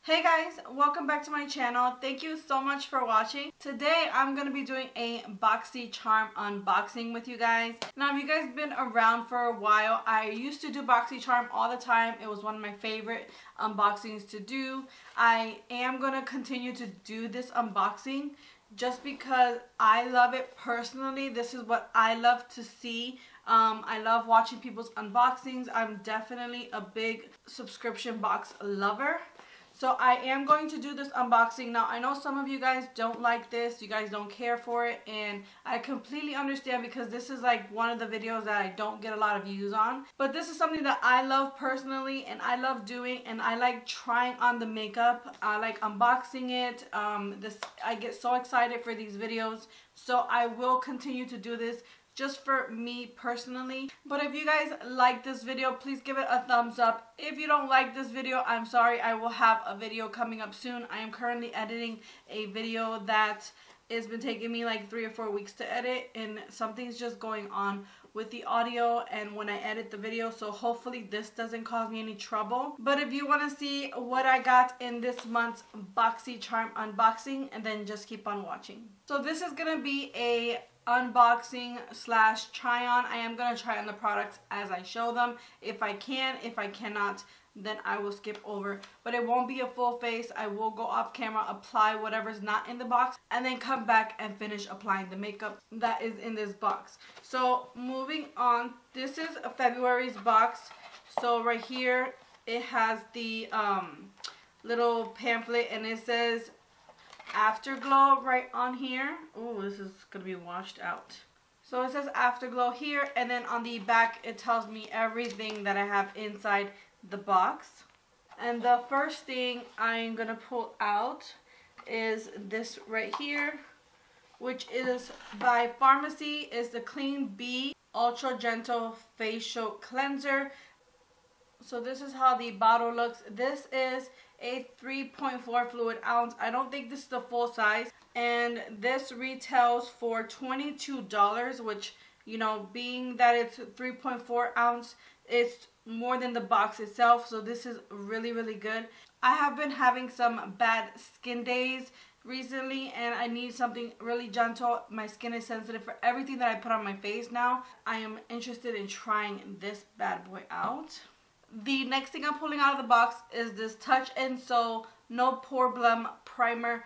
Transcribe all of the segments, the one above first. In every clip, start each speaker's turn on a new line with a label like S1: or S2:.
S1: Hey guys, welcome back to my channel. Thank you so much for watching. Today I'm going to be doing a Boxycharm unboxing with you guys. Now if you guys been around for a while, I used to do Boxycharm all the time. It was one of my favorite unboxings to do. I am going to continue to do this unboxing just because I love it personally. This is what I love to see. I love watching people's unboxings. I'm definitely a big subscription box lover. So I am going to do this unboxing. Now I know some of you guys don't like this, you guys don't care for it, and I completely understand because this is like one of the videos that I don't get a lot of views on. But this is something that I love personally and I love doing, and I like trying on the makeup. I like unboxing it. I get so excited for these videos. So I will continue to do this just for me personally. But if you guys like this video, please give it a thumbs up. If you don't like this video, I'm sorry. I will have a video coming up soon. I am currently editing a video that has been taking me like 3 or 4 weeks to edit, and something's just going on with the audio and when I edit the video, so hopefully this doesn't cause me any trouble. But if you want to see what I got in this month's Boxycharm unboxing, and then just keep on watching. So this is gonna be a unboxing slash try on. I am going to try on the products as I show them. If I can, if I cannot, then I will skip over. But it won't be a full face. I will go off camera, apply whatever's not in the box, and then come back and finish applying the makeup that is in this box. So moving on, this is February's box. So right here it has the little pamphlet, and it says Afterglow right on here. Oh, this is gonna be washed out. So it says Afterglow here, and then on the back it tells me everything that I have inside the box. And the first thing I'm gonna pull out is this right here, which is by Pharmacy. Is the Clean Bee Ultra Gentle Facial Cleanser. So this is how the bottle looks. This is a 3.4 fluid ounce. I don't think this is the full size, and this retails for $22, which, you know, being that it's 3.4 ounce, it's more than the box itself. So this is really good. I have been having some bad skin days recently, and I need something really gentle. My skin is sensitive for everything that I put on my face now. I am interested in trying this bad boy out. The next thing I'm pulling out of the box is this Touch and Soul No Problem Primer,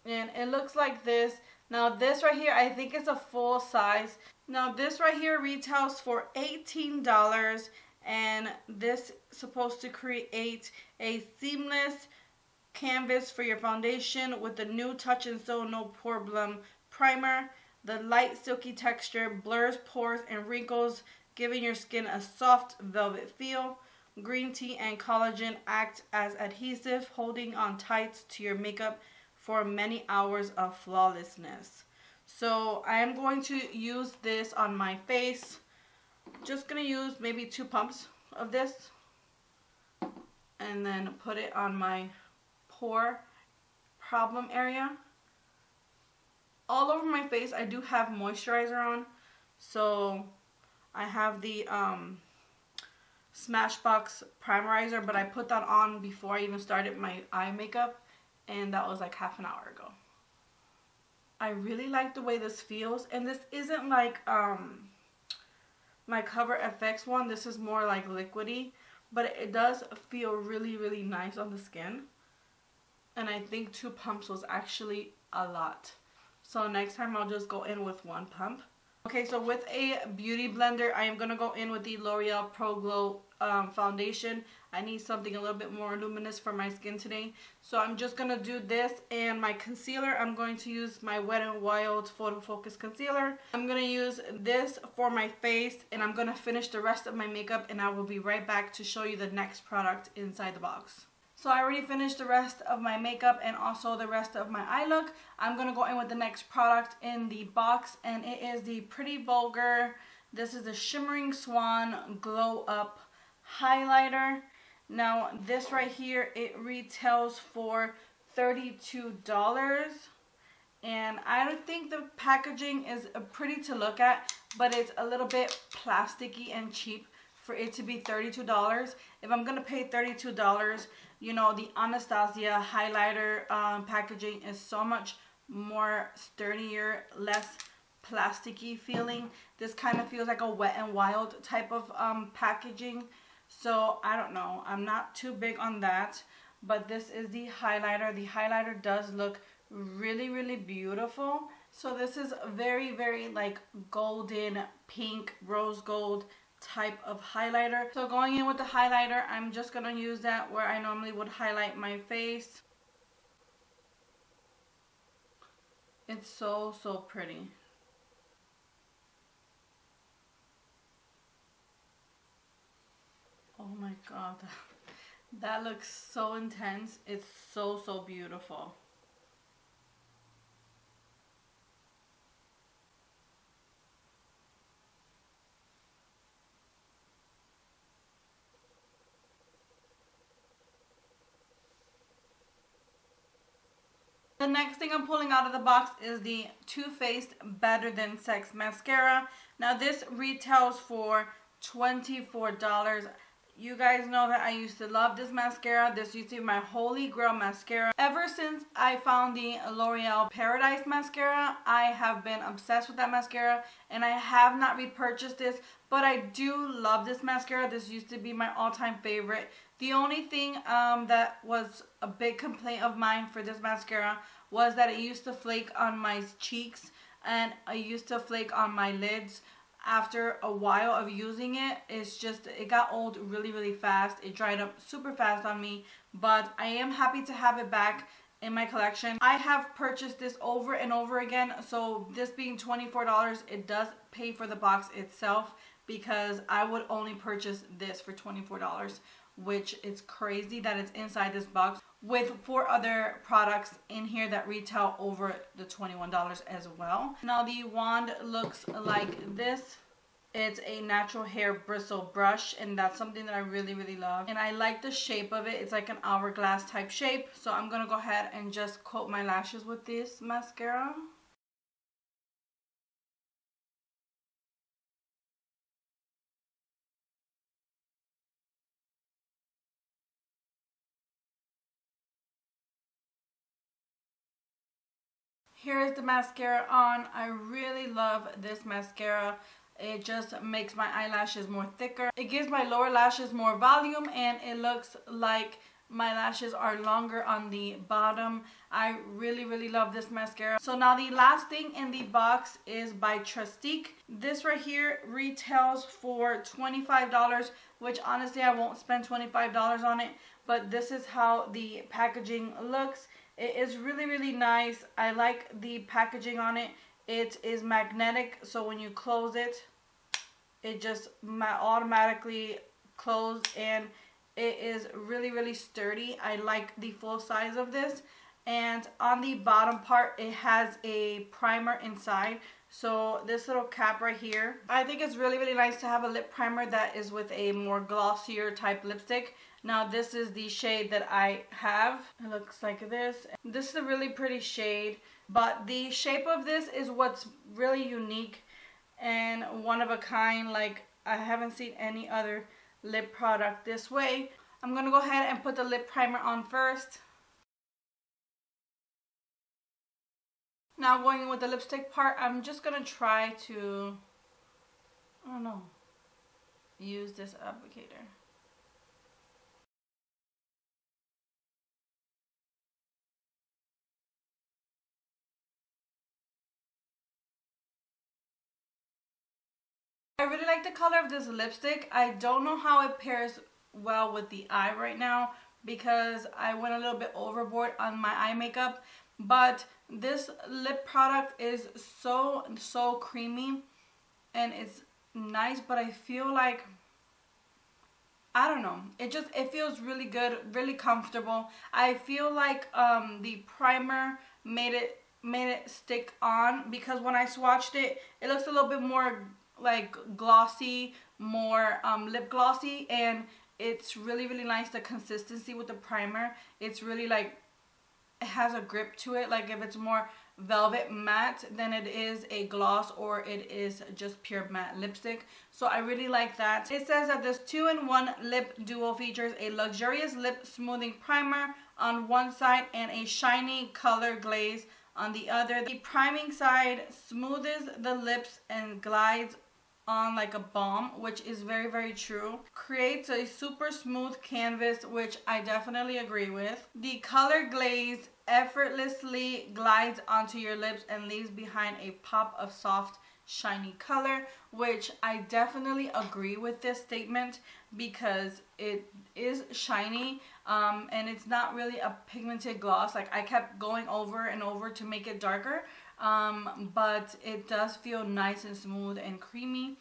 S1: and it looks like this. Now this right here, I think it's a full size. Now this right here retails for $18, and this is supposed to create a seamless canvas for your foundation with the new Touch and Soul No Problem Primer. The light silky texture blurs pores and wrinkles, giving your skin a soft velvet feel. Green tea and collagen act as adhesive, holding on tight to your makeup for many hours of flawlessness. So I am going to use this on my face. Just going to use maybe 2 pumps of this, and then put it on my pore problem area. All over my face I do have moisturizer on. So I have the Smashbox Primerizer, but I put that on before I even started my eye makeup, and that was like half an hour ago. I really like the way this feels, and this isn't like my Cover FX one. This is more like liquidy, but it does feel really nice on the skin, and I think 2 pumps was actually a lot. So next time I'll just go in with 1 pump. Okay, so with a beauty blender, I am going to go in with the L'Oreal Pro Glow foundation. I need something a little bit more luminous for my skin today. So I'm just going to do this, and my concealer, I'm going to use my Wet n Wild Photo Focus Concealer. I'm going to use this for my face, and I'm going to finish the rest of my makeup, and I will be right back to show you the next product inside the box. So I already finished the rest of my makeup and also the rest of my eye look. I'm going to go in with the next product in the box, and it is the Pretty Vulgar. This is the Shimmering Swan Glow Up Highlighter. Now this right here, it retails for $32, and I don't think the packaging is pretty to look at, but it's a little bit plasticky and cheap for it to be $32. If I'm going to pay $32, You know, the Anastasia highlighter packaging is so much more sturdier, less plasticky feeling. This kind of feels like a Wet n Wild type of packaging. So I don't know, I'm not too big on that. But this is the highlighter. The highlighter does look really, really beautiful. So this is very, very like golden, pink, rose gold type of highlighter. So going in with the highlighter, I'm just going to use that where I normally would highlight my face. It's so, so pretty. Oh my god. That looks so intense. It's so, so beautiful. The next thing I'm pulling out of the box is the Too Faced Better Than Sex mascara. Now this retails for $24. You guys know that I used to love this mascara. This used to be my holy grail mascara. Ever since I found the L'Oreal Paradise mascara, I have been obsessed with that mascara, and I have not repurchased this, but I do love this mascara. This used to be my all-time favorite. The only thing that was a big complaint of mine for this mascara was that it used to flake on my cheeks, and it used to flake on my lids. After a while of using it, it got old really, really fast. It dried up super fast on me, but I am happy to have it back in my collection. I have purchased this over and over again, so this being $24, it does pay for the box itself, because I would only purchase this for $24, which is crazy that it's inside this box with 4 other products in here that retail over the $21 as well. Now the wand looks like this. It's a natural hair bristle brush, and that's something that I really, really love. And I like the shape of it. It's like an hourglass type shape. So I'm going to go ahead and just coat my lashes with this mascara. Here is the mascara on. I really love this mascara. It just makes my eyelashes more thicker. It gives my lower lashes more volume, and it looks like my lashes are longer on the bottom. I really, really love this mascara. So now the last thing in the box is by Trustique. This right here retails for $25, which honestly I won't spend $25 on it, but this is how the packaging looks. It is really, really nice. I like the packaging on it. It is magnetic, so when you close it, it just automatically closes, and it is really, really sturdy. I like the full size of this. And on the bottom part, it has a primer inside. So this little cap right here, I think it's really, really nice to have a lip primer that is with a more glossier type lipstick. Now this is the shade that I have. It looks like this. This is a really pretty shade, but the shape of this is what's really unique and one of a kind. Like, I haven't seen any other lip product this way. I'm gonna go ahead and put the lip primer on first. Now going in with the lipstick part, I'm just gonna try to, I don't know, use this applicator. I really like the color of this lipstick. I don't know how it pairs well with the eye right now, because I went a little bit overboard on my eye makeup. But this lip product is so creamy, and it's nice, but I feel like, I don't know, it feels really good, really comfortable. I feel like the primer made it stick on, because when I swatched it, it looks a little bit more like glossy, more lip glossy, and it's really, really nice. The consistency with the primer, it's really like, it has a grip to it. Like if it's more velvet matte than it is a gloss or it is just pure matte lipstick. So I really like that. It says that this 2-in-1 lip duo features a luxurious lip smoothing primer on one side and a shiny color glaze on the other. The priming side smoothes the lips and glides on like a balm, which is very, very true. Creates a super smooth canvas, which I definitely agree with. The color glaze effortlessly glides onto your lips and leaves behind a pop of soft, shiny color, which I definitely agree with this statement because it is shiny and it's not really a pigmented gloss. Like I kept going over and over to make it darker, but it does feel nice and smooth and creamy.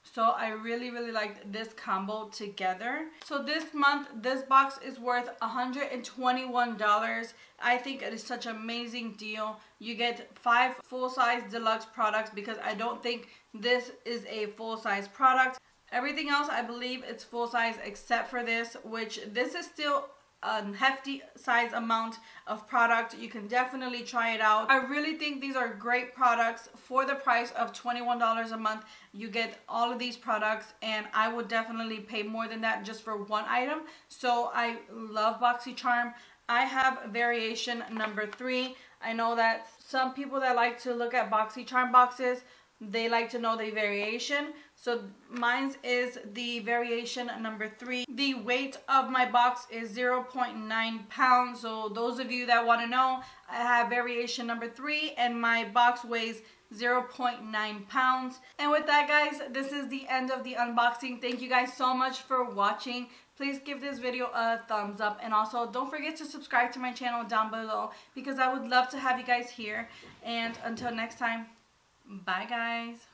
S1: So I really, really liked this combo together. So this month, this box is worth $121. I think it is such an amazing deal. You get 5 full-size deluxe products because I don't think this is a full-size product. Everything else, I believe it's full-size except for this, which this is still a hefty size amount of product. You can definitely try it out. I really think these are great products for the price of $21 a month. You get all of these products and I would definitely pay more than that just for one item. So I love Boxycharm. I have variation number 3. I know that some people that like to look at Boxycharm boxes, they like to know the variation. So mine is the variation number 3. The weight of my box is 0.9 pounds. So those of you that want to know, I have variation number 3 and my box weighs 0.9 pounds. And with that, guys, this is the end of the unboxing. Thank you guys so much for watching. Please give this video a thumbs up and also don't forget to subscribe to my channel down below because I would love to have you guys here. And until next time, bye guys.